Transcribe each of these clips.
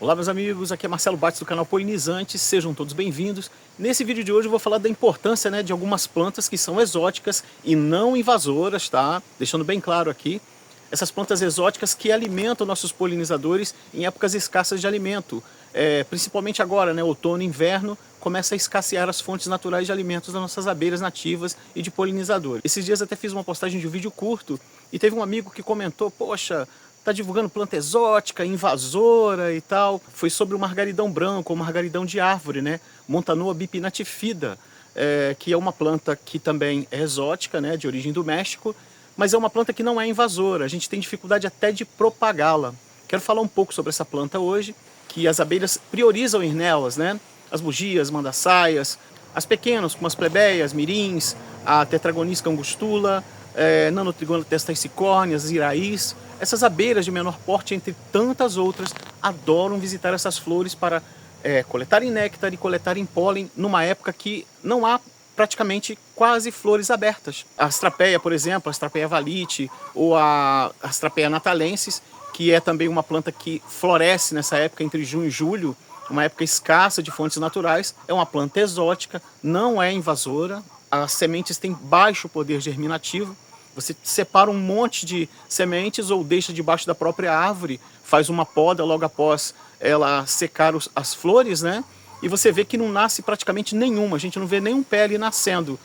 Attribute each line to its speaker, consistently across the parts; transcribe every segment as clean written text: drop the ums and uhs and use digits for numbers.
Speaker 1: Olá meus amigos, aqui é Marcelo Bates do canal Polinizantes, sejam todos bem-vindos. Nesse vídeo de hoje eu vou falar da importância de algumas plantas que são exóticas e não invasoras, tá? Deixando bem claro aqui, essas plantas exóticas que alimentam nossos polinizadores em épocas escassas de alimento. Principalmente agora, outono e inverno, começa a escassear as fontes naturais de alimentos das nossas abelhas nativas e de polinizadores. Esses dias até fiz uma postagem de um vídeo curto e teve um amigo que comentou, poxa, tá divulgando planta exótica, invasora e tal. Foi sobre o margaridão branco, ou margaridão de árvore, Montanoa bipinatifida, que é uma planta que também é exótica, de origem do México, mas é uma planta que não é invasora. A gente tem dificuldade até de propagá-la. Quero falar um pouco sobre essa planta hoje, que as abelhas priorizam ir nelas, As bugias, mandaçaias, as pequenas, como as plebeias, mirins, a Tetragonisca angustula, Nanotrigona testaicicórneas, iraís. Essas abelhas de menor porte, entre tantas outras, adoram visitar essas flores para coletarem néctar e coletarem pólen numa época que não há praticamente quase flores abertas. A Astrapeia, por exemplo, a Astrapeia valite ou a Astrapeia natalensis, que é também uma planta que floresce nessa época entre junho e julho, uma época escassa de fontes naturais, é uma planta exótica, não é invasora, as sementes têm baixo poder germinativo. Você separa um monte de sementes ou deixa debaixo da própria árvore, faz uma poda logo após ela secar as flores, E você vê que não nasce praticamente nenhuma, a gente não vê nenhum pé ali nascendo.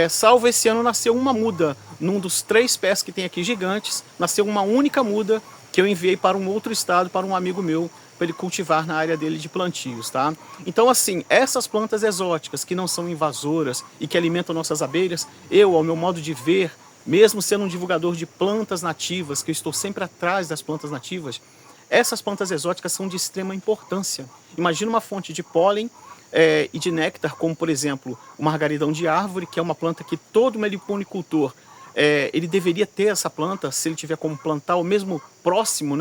Speaker 1: Salvo esse ano nasceu uma muda, num dos 3 pés que tem aqui gigantes, nasceu uma única muda que eu enviei para um outro estado, para um amigo meu, para ele cultivar na área dele de plantios, tá? Então, assim, essas plantas exóticas que não são invasoras e que alimentam nossas abelhas, eu, ao meu modo de ver, mesmo sendo um divulgador de plantas nativas, que eu estou sempre atrás das plantas nativas, essas plantas exóticas são de extrema importância. Imagina uma fonte de pólen e de néctar, como por exemplo o margaridão de árvore, que é uma planta que todo meliponicultor ele deveria ter essa planta, se ele tiver como plantar, ou mesmo próximo,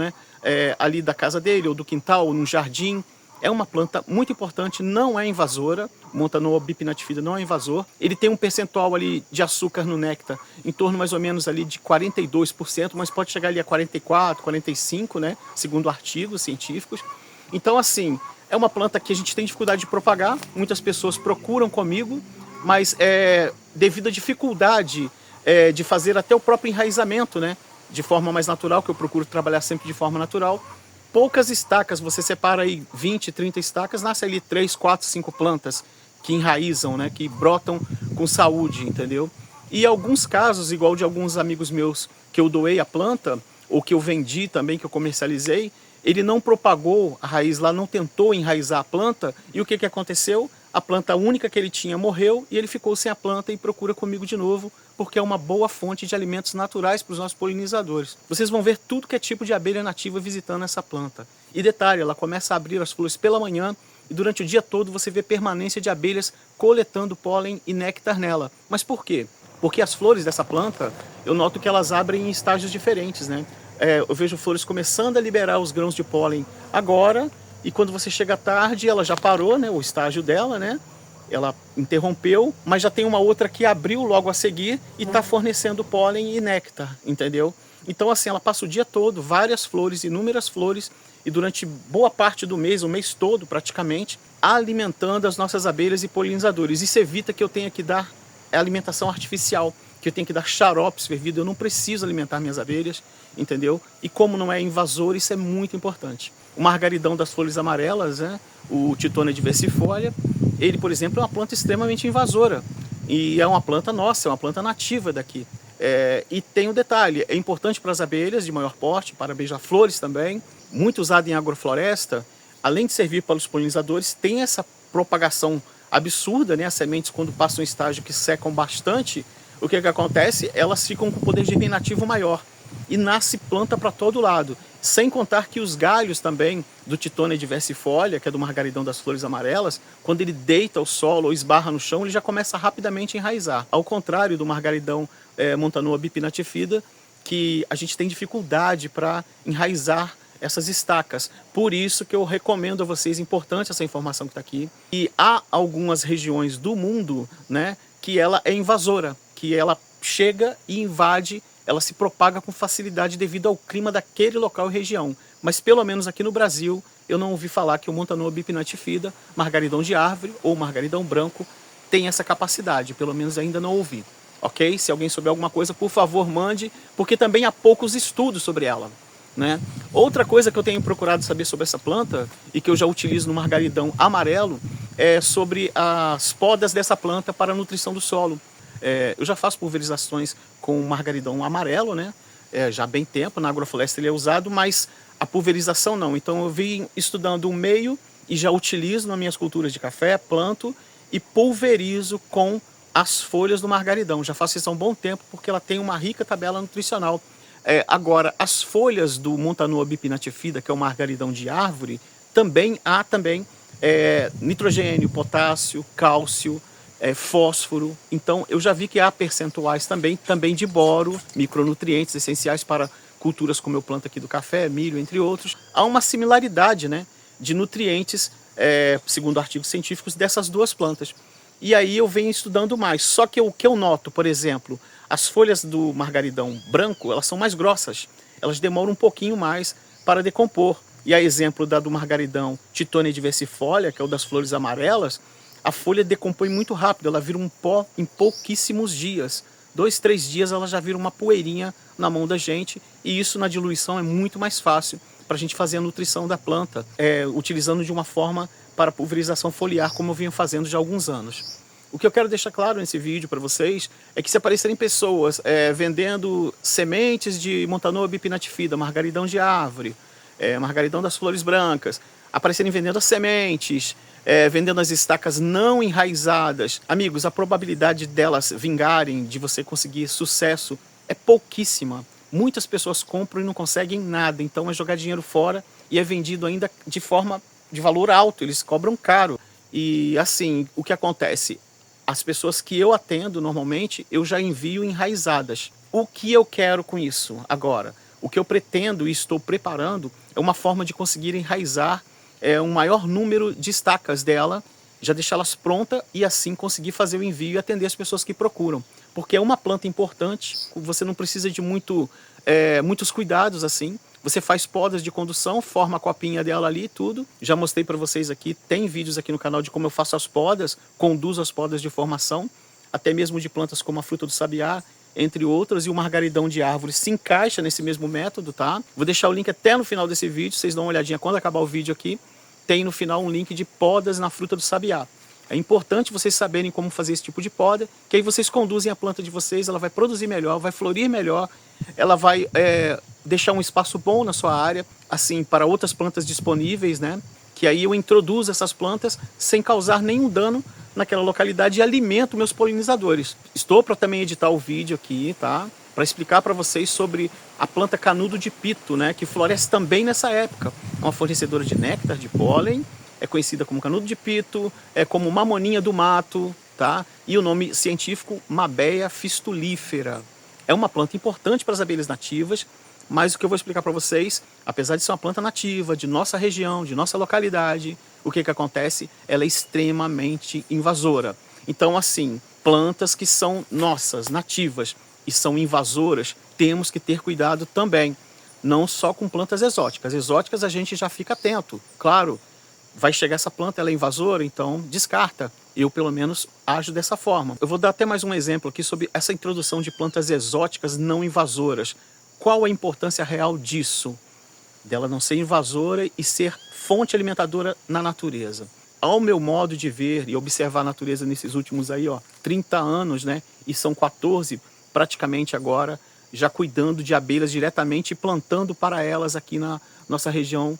Speaker 1: ali da casa dele, ou do quintal, ou no jardim. É uma planta muito importante, não é invasora, Montanoa bipinatifida não é invasor. Ele tem um percentual ali de açúcar no néctar, em torno mais ou menos ali de 42%, mas pode chegar ali a 44%, 45%, segundo artigos científicos. Então, assim, é uma planta que a gente tem dificuldade de propagar, muitas pessoas procuram comigo, mas devido à dificuldade de fazer até o próprio enraizamento, de forma mais natural, que eu procuro trabalhar sempre de forma natural, poucas estacas, você separa aí 20, 30 estacas, nasce ali 3, 4, 5 plantas que enraizam, que brotam com saúde, entendeu? E alguns casos, igual de alguns amigos meus que eu doei a planta, ou que eu vendi também, que eu comercializei, ele não propagou a raiz lá, não tentou enraizar a planta, e o que aconteceu? A planta única que ele tinha morreu e ele ficou sem a planta e procura comigo de novo, porque é uma boa fonte de alimentos naturais para os nossos polinizadores. Vocês vão ver tudo que é tipo de abelha nativa visitando essa planta. E detalhe, ela começa a abrir as flores pela manhã e durante o dia todo você vê permanência de abelhas coletando pólen e néctar nela. Mas por quê? Porque as flores dessa planta, eu noto que elas abrem em estágios diferentes, eu vejo flores começando a liberar os grãos de pólen agora, e quando você chega à tarde, ela já parou, o estágio dela, Ela interrompeu, mas já tem uma outra que abriu logo a seguir e está fornecendo pólen e néctar, entendeu? Então, assim, ela passa o dia todo, várias flores, inúmeras flores, e durante boa parte do mês, o mês todo praticamente, alimentando as nossas abelhas e polinizadores. Isso evita que eu tenha que dar alimentação artificial, que eu tenho que dar xarope fervido, eu não preciso alimentar minhas abelhas, entendeu? E como não é invasor, isso é muito importante. O margaridão das flores amarelas, o Titônia diversifolia, ele, por exemplo, é uma planta extremamente invasora. E é uma planta nossa, é uma planta nativa daqui. E tem um detalhe, é importante para as abelhas de maior porte, para beija-flores também, muito usado em agrofloresta, além de servir para os polinizadores, tem essa propagação absurda, As sementes, quando passam um estágio que secam bastante, o que acontece? Elas ficam com poder germinativo maior e nasce planta para todo lado. Sem contar que os galhos também do Titônia diversifolia, que é do margaridão das flores amarelas, quando ele deita ao solo ou esbarra no chão, ele já começa rapidamente a enraizar. Ao contrário do margaridão Montanoa bipinatifida, que a gente tem dificuldade para enraizar essas estacas. Por isso que eu recomendo a vocês, importante essa informação que está aqui. E há algumas regiões do mundo, que ela é invasora, que ela chega e invade, ela se propaga com facilidade devido ao clima daquele local e região. mas pelo menos aqui no Brasil eu não ouvi falar que o Montanoa bipinatifida, margaridão de árvore ou margaridão branco, tem essa capacidade, pelo menos ainda não ouvi. Ok? Se alguém souber alguma coisa, por favor, mande, porque também há poucos estudos sobre ela. Né? Outra coisa que eu tenho procurado saber sobre essa planta, e que eu já utilizo no margaridão amarelo, é sobre as podas dessa planta para a nutrição do solo. Eu já faço pulverizações com margaridão amarelo, né? Já há bem tempo, na agrofloresta ele é usado, mas a pulverização não. Então eu vim estudando o meio e já utilizo nas minhas culturas de café, planto e pulverizo com as folhas do margaridão. Já faço isso há um bom tempo porque ela tem uma rica tabela nutricional. Agora, as folhas do Montanoa bipinatifida, que é o margaridão de árvore, também há nitrogênio, potássio, cálcio, fósforo. Então, eu já vi que há percentuais também de boro, micronutrientes essenciais para culturas como eu planto aqui do café, milho, entre outros. Há uma similaridade, né, de nutrientes, segundo artigos científicos, dessas duas plantas. E aí eu venho estudando mais. Só que o que eu noto, por exemplo, as folhas do margaridão branco, elas são mais grossas. Elas demoram um pouquinho mais para decompor. E a exemplo da do margaridão Titônia diversifolia, que é o das flores amarelas, a folha decompõe muito rápido. Ela vira um pó em pouquíssimos dias. 2, 3 dias ela já vira uma poeirinha na mão da gente. E isso na diluição é muito mais fácil para a gente fazer a nutrição da planta, utilizando de uma forma para pulverização foliar, como eu venho fazendo já há alguns anos. O que eu quero deixar claro nesse vídeo para vocês é que se aparecerem pessoas vendendo sementes de Montanoa bipinatifida, margaridão de árvore, margaridão das flores brancas, aparecerem vendendo as sementes, vendendo as estacas não enraizadas, amigos, a probabilidade delas vingarem, de você conseguir sucesso, é pouquíssima. Muitas pessoas compram e não conseguem nada, então é jogar dinheiro fora e é vendido ainda de valor alto, eles cobram caro. E assim, o que acontece? As pessoas que eu atendo normalmente, eu já envio enraizadas. O que eu quero com isso agora? O que eu pretendo e estou preparando é uma forma de conseguir enraizar um maior número de estacas dela, já deixá-las prontas e assim conseguir fazer o envio e atender as pessoas que procuram. Porque é uma planta importante, você não precisa de muitos cuidados assim. Você faz podas de condução, forma a copinha dela ali e tudo. Já mostrei para vocês aqui, tem vídeos aqui no canal de como eu faço as podas, conduzo as podas de formação, até mesmo de plantas como a fruta do sabiá, entre outras, e o margaridão de árvore se encaixa nesse mesmo método, tá? Vou deixar o link até no final desse vídeo, vocês dão uma olhadinha quando acabar o vídeo aqui, tem no final um link de podas na fruta do sabiá. É importante vocês saberem como fazer esse tipo de poda, que aí vocês conduzem a planta de vocês, ela vai produzir melhor, vai florir melhor, ela vai deixar um espaço bom na sua área, assim, para outras plantas disponíveis, né? Que aí eu introduzo essas plantas sem causar nenhum dano naquela localidade e alimento meus polinizadores. Estou para também editar o vídeo aqui, tá? Para explicar para vocês sobre a planta canudo de pito, né? Que floresce também nessa época. É uma fornecedora de néctar, de pólen, é conhecida como canudo de pito, é como mamoninha do mato, tá? E o nome científico, Mabeia fistulífera. É uma planta importante para as abelhas nativas, mas o que eu vou explicar para vocês, apesar de ser uma planta nativa, de nossa região, de nossa localidade, o que acontece? Ela é extremamente invasora. Então, assim, plantas que são nossas, nativas, e são invasoras, temos que ter cuidado também. Não só com plantas exóticas. Exóticas a gente já fica atento, claro. Vai chegar essa planta, ela é invasora, então descarta. Eu, pelo menos, ajo dessa forma. Eu vou dar até mais um exemplo aqui sobre essa introdução de plantas exóticas não invasoras. Qual a importância real disso? Dela não ser invasora e ser fonte alimentadora na natureza. Ao meu modo de ver e observar a natureza nesses últimos 30 anos, né? E são 14 praticamente agora, já cuidando de abelhas diretamente e plantando para elas aqui na nossa região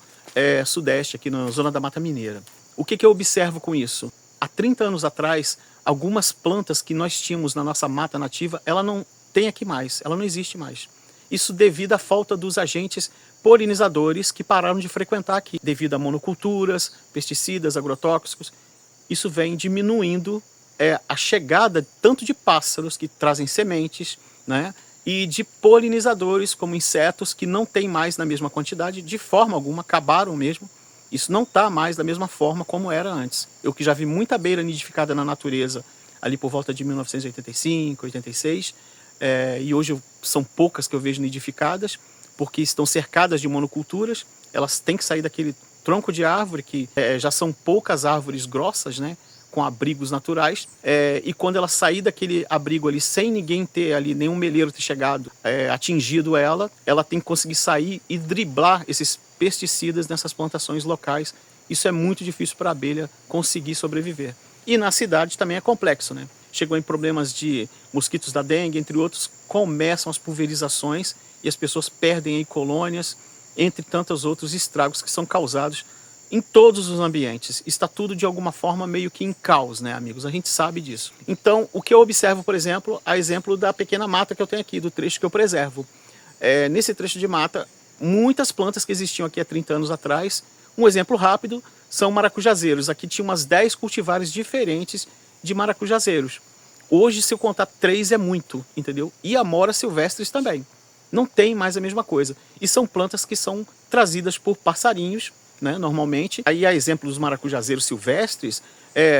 Speaker 1: sudeste, aqui na zona da Mata Mineira. O que eu observo com isso? Há 30 anos atrás, algumas plantas que nós tínhamos na nossa mata nativa, ela não tem aqui mais, ela não existe mais. Isso devido à falta dos agentes polinizadores que pararam de frequentar aqui, devido a monoculturas, pesticidas, agrotóxicos. Isso vem diminuindo a chegada tanto de pássaros que trazem sementes, né, e de polinizadores como insetos que não tem mais na mesma quantidade, de forma alguma, acabaram mesmo. Isso não está mais da mesma forma como era antes. Eu que já vi muita abelha nidificada na natureza ali por volta de 1985, 86, e hoje são poucas que eu vejo nidificadas, porque estão cercadas de monoculturas, elas têm que sair daquele tronco de árvore, que já são poucas árvores grossas, né, com abrigos naturais, e quando ela sair daquele abrigo ali, sem ninguém ter ali, nenhum meleiro ter chegado, atingido ela tem que conseguir sair e driblar esses pesticidas nessas plantações locais. Isso é muito difícil para a abelha conseguir sobreviver. E na cidade também é complexo, né? Chegou em problemas de mosquitos da dengue, entre outros, começam as pulverizações e as pessoas perdem aí colônias, entre tantos outros estragos que são causados em todos os ambientes. Está tudo de alguma forma meio que em caos, né, amigos? A gente sabe disso. Então, o que eu observo, por exemplo, a exemplo da pequena mata que eu tenho aqui, do trecho que eu preservo. Nesse trecho de mata, muitas plantas que existiam aqui há 30 anos atrás, um exemplo rápido, são maracujazeiros. Aqui tinha umas 10 cultivares diferentes de maracujazeiros. Hoje, se eu contar 3 é muito, entendeu? E amoras silvestres também. Não tem mais a mesma coisa. E são plantas que são trazidas por passarinhos, né, normalmente. Aí, a exemplo dos maracujazeiros silvestres,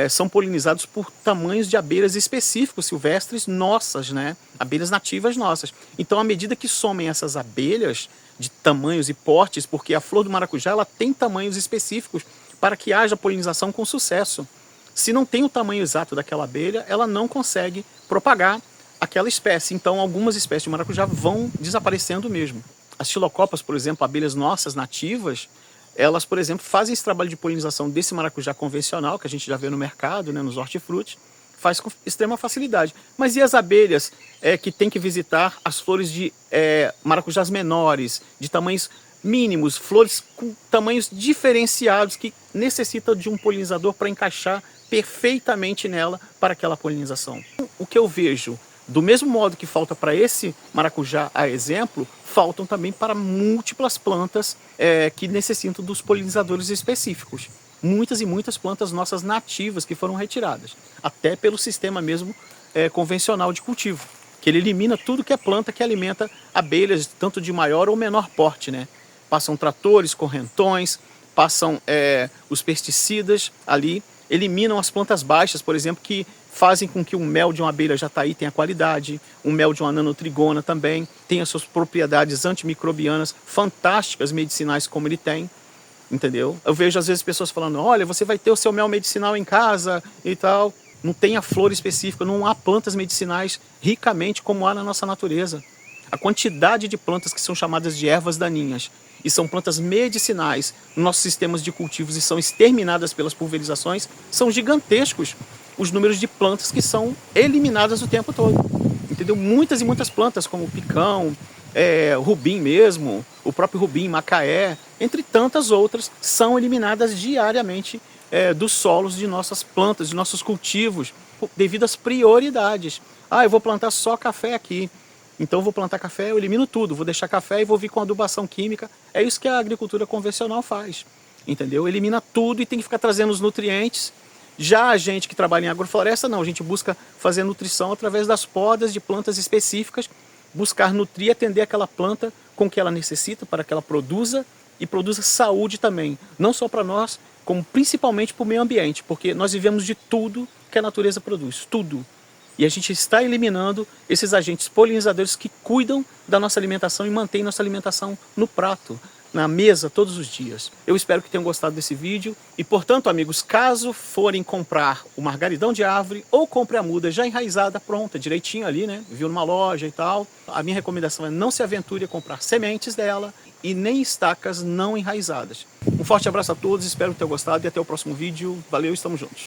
Speaker 1: são polinizados por tamanhos de abelhas específicos silvestres nossas, né? Abelhas nativas nossas. Então, à medida que somem essas abelhas de tamanhos e portes, porque a flor do maracujá ela tem tamanhos específicos para que haja polinização com sucesso. Se não tem o tamanho exato daquela abelha, ela não consegue propagar aquela espécie. Então, algumas espécies de maracujá vão desaparecendo mesmo. As xilocopas, por exemplo, abelhas nossas nativas, elas, por exemplo, fazem esse trabalho de polinização desse maracujá convencional, que a gente já vê no mercado, né, nos hortifrutis, faz com extrema facilidade. Mas e as abelhas que têm que visitar as flores de maracujás menores, de tamanhos mínimos, flores com tamanhos diferenciados, que necessitam de um polinizador para encaixar perfeitamente nela para aquela polinização? O que eu vejo, do mesmo modo que falta para esse maracujá, a exemplo, faltam também para múltiplas plantas que necessitam dos polinizadores específicos. Muitas e muitas plantas nossas nativas que foram retiradas, até pelo sistema mesmo convencional de cultivo, que ele elimina tudo que é planta que alimenta abelhas, tanto de maior ou menor porte, né? Passam tratores, correntões, passam os pesticidas ali, eliminam as plantas baixas, por exemplo, que fazem com que o mel de uma abelha jataí tenha qualidade, o mel de uma nanotrigona também tenha suas propriedades antimicrobianas fantásticas, medicinais, como ele tem, entendeu? Eu vejo às vezes pessoas falando, olha, você vai ter o seu mel medicinal em casa e tal. Não tem a flor específica, não há plantas medicinais ricamente como há na nossa natureza. A quantidade de plantas que são chamadas de ervas daninhas e são plantas medicinais nos nossos sistemas de cultivos e são exterminadas pelas pulverizações são gigantescos. Os números de plantas que são eliminadas o tempo todo, entendeu? Muitas e muitas plantas como o picão, rubim mesmo, o próprio rubim, macaé, entre tantas outras, são eliminadas diariamente dos solos de nossas plantas, de nossos cultivos, devido às prioridades. Ah, eu vou plantar só café aqui, então eu vou plantar café, eu elimino tudo, vou deixar café e vou vir com adubação química. É isso que a agricultura convencional faz, entendeu? Elimina tudo e tem que ficar trazendo os nutrientes. Já a gente que trabalha em agrofloresta, não, a gente busca fazer nutrição através das podas de plantas específicas, buscar nutrir e atender aquela planta com o que ela necessita para que ela produza e produza saúde também, não só para nós, como principalmente para o meio ambiente, porque nós vivemos de tudo que a natureza produz, tudo. E a gente está eliminando esses agentes polinizadores que cuidam da nossa alimentação e mantêm nossa alimentação no prato, na mesa todos os dias. Eu espero que tenham gostado desse vídeo e, portanto, amigos, caso forem comprar o margaridão de árvore ou compre a muda já enraizada, pronta, direitinho ali, né? Viu numa loja e tal. A minha recomendação é não se aventure a comprar sementes dela e nem estacas não enraizadas. Um forte abraço a todos, espero que tenham gostado e até o próximo vídeo. Valeu, estamos juntos.